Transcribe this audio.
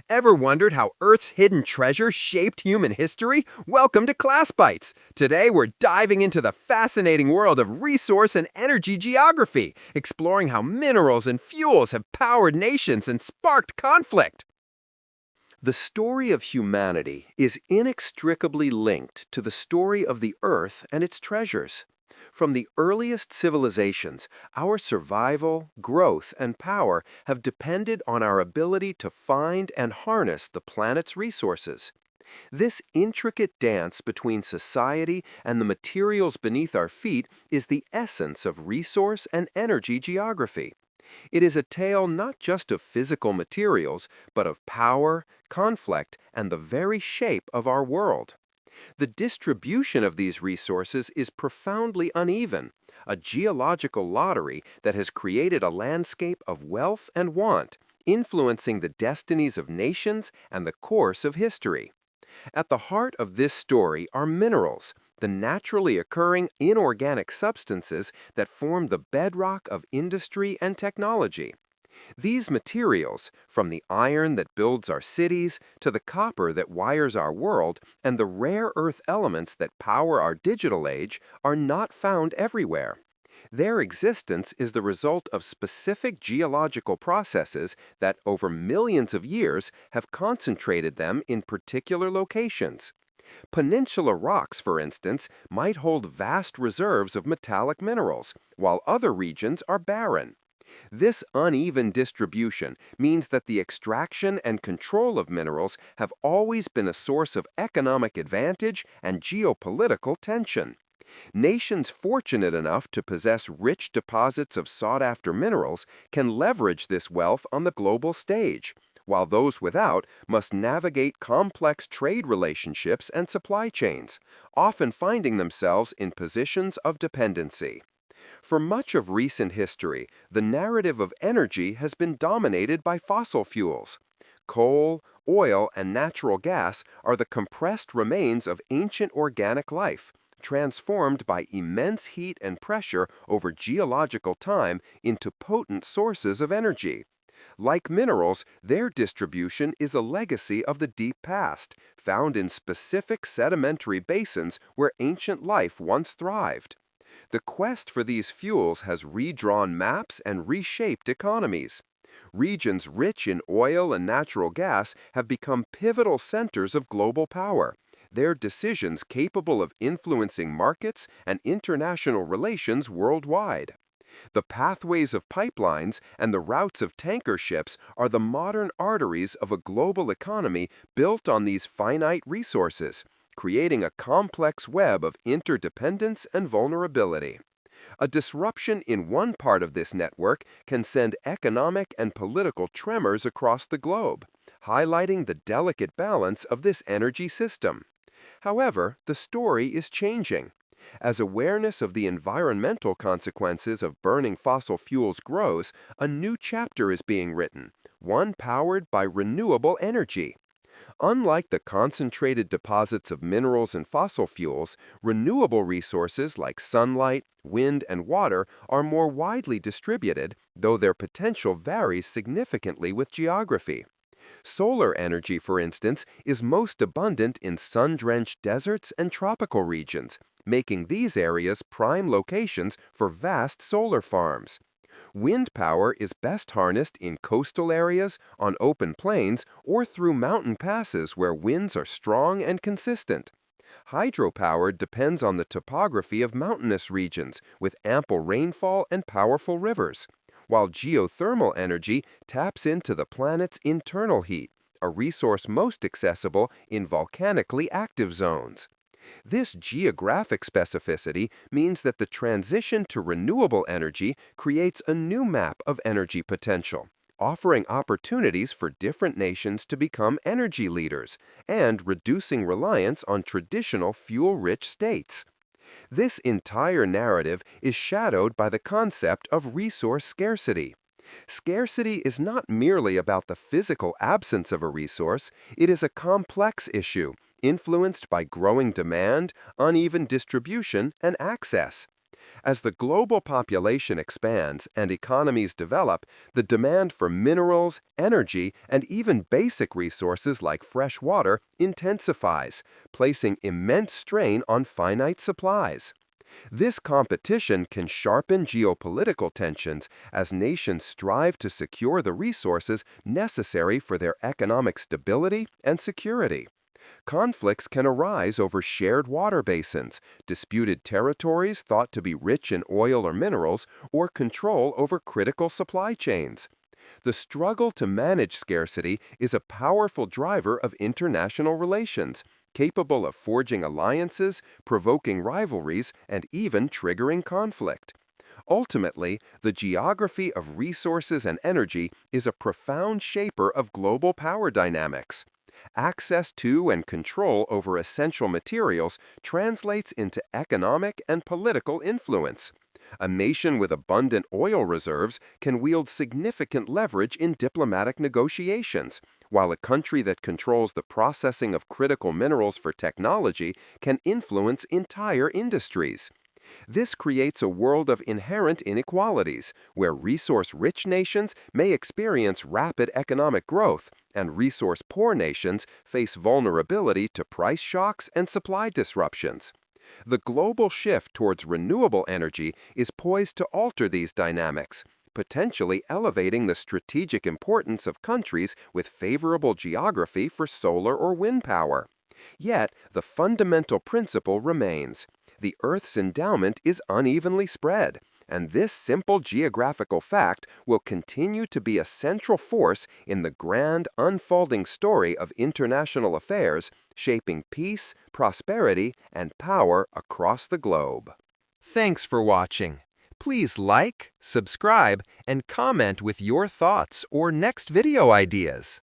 Ever wondered how Earth's hidden treasure shaped human history? Welcome to Class Bites. Today we're diving into the fascinating world of resource and energy geography, exploring how minerals and fuels have powered nations and sparked conflict. The story of humanity is inextricably linked to the story of the Earth and its treasures. From the earliest civilizations, our survival, growth, and power have depended on our ability to find and harness the planet's resources. This intricate dance between society and the materials beneath our feet is the essence of resource and energy geography. It is a tale not just of physical materials, but of power, conflict, and the very shape of our world. The distribution of these resources is profoundly uneven, a geological lottery that has created a landscape of wealth and want, influencing the destinies of nations and the course of history. At the heart of this story are minerals, the naturally occurring inorganic substances that form the bedrock of industry and technology. These materials, from the iron that builds our cities to the copper that wires our world and the rare earth elements that power our digital age, are not found everywhere. Their existence is the result of specific geological processes that, over millions of years, have concentrated them in particular locations. Peninsula rocks, for instance, might hold vast reserves of metallic minerals, while other regions are barren. This uneven distribution means that the extraction and control of minerals have always been a source of economic advantage and geopolitical tension. Nations fortunate enough to possess rich deposits of sought-after minerals can leverage this wealth on the global stage, while those without must navigate complex trade relationships and supply chains, often finding themselves in positions of dependency. For much of recent history, the narrative of energy has been dominated by fossil fuels. Coal, oil, and natural gas are the compressed remains of ancient organic life, transformed by immense heat and pressure over geological time into potent sources of energy. Like minerals, their distribution is a legacy of the deep past, found in specific sedimentary basins where ancient life once thrived. The quest for these fuels has redrawn maps and reshaped economies. Regions rich in oil and natural gas have become pivotal centers of global power, their decisions capable of influencing markets and international relations worldwide. The pathways of pipelines and the routes of tanker ships are the modern arteries of a global economy built on these finite resources, creating a complex web of interdependence and vulnerability. A disruption in one part of this network can send economic and political tremors across the globe, highlighting the delicate balance of this energy system. However, the story is changing. As awareness of the environmental consequences of burning fossil fuels grows, a new chapter is being written, one powered by renewable energy. Unlike the concentrated deposits of minerals and fossil fuels, renewable resources like sunlight, wind, and water are more widely distributed, though their potential varies significantly with geography. Solar energy, for instance, is most abundant in sun-drenched deserts and tropical regions, making these areas prime locations for vast solar farms. Wind power is best harnessed in coastal areas, on open plains, or through mountain passes where winds are strong and consistent. Hydropower depends on the topography of mountainous regions with ample rainfall and powerful rivers, while geothermal energy taps into the planet's internal heat, a resource most accessible in volcanically active zones. This geographic specificity means that the transition to renewable energy creates a new map of energy potential, offering opportunities for different nations to become energy leaders and reducing reliance on traditional fuel-rich states. This entire narrative is shadowed by the concept of resource scarcity. Scarcity is not merely about the physical absence of a resource, it is a complex issue influenced by growing demand, uneven distribution, and access. As the global population expands and economies develop, the demand for minerals, energy, and even basic resources like fresh water intensifies, placing immense strain on finite supplies. This competition can sharpen geopolitical tensions as nations strive to secure the resources necessary for their economic stability and security. Conflicts can arise over shared water basins, disputed territories thought to be rich in oil or minerals, or control over critical supply chains. The struggle to manage scarcity is a powerful driver of international relations, capable of forging alliances, provoking rivalries, and even triggering conflict. Ultimately, the geography of resources and energy is a profound shaper of global power dynamics. Access to and control over essential materials translates into economic and political influence. A nation with abundant oil reserves can wield significant leverage in diplomatic negotiations, while a country that controls the processing of critical minerals for technology can influence entire industries. This creates a world of inherent inequalities, where resource-rich nations may experience rapid economic growth, and resource-poor nations face vulnerability to price shocks and supply disruptions. The global shift towards renewable energy is poised to alter these dynamics, potentially elevating the strategic importance of countries with favorable geography for solar or wind power. Yet, the fundamental principle remains. The Earth's endowment is unevenly spread, and this simple geographical fact will continue to be a central force in the grand unfolding story of international affairs, shaping peace, prosperity, and power across the globe. Thanks for watching. Please like, subscribe, and comment with your thoughts or next video ideas.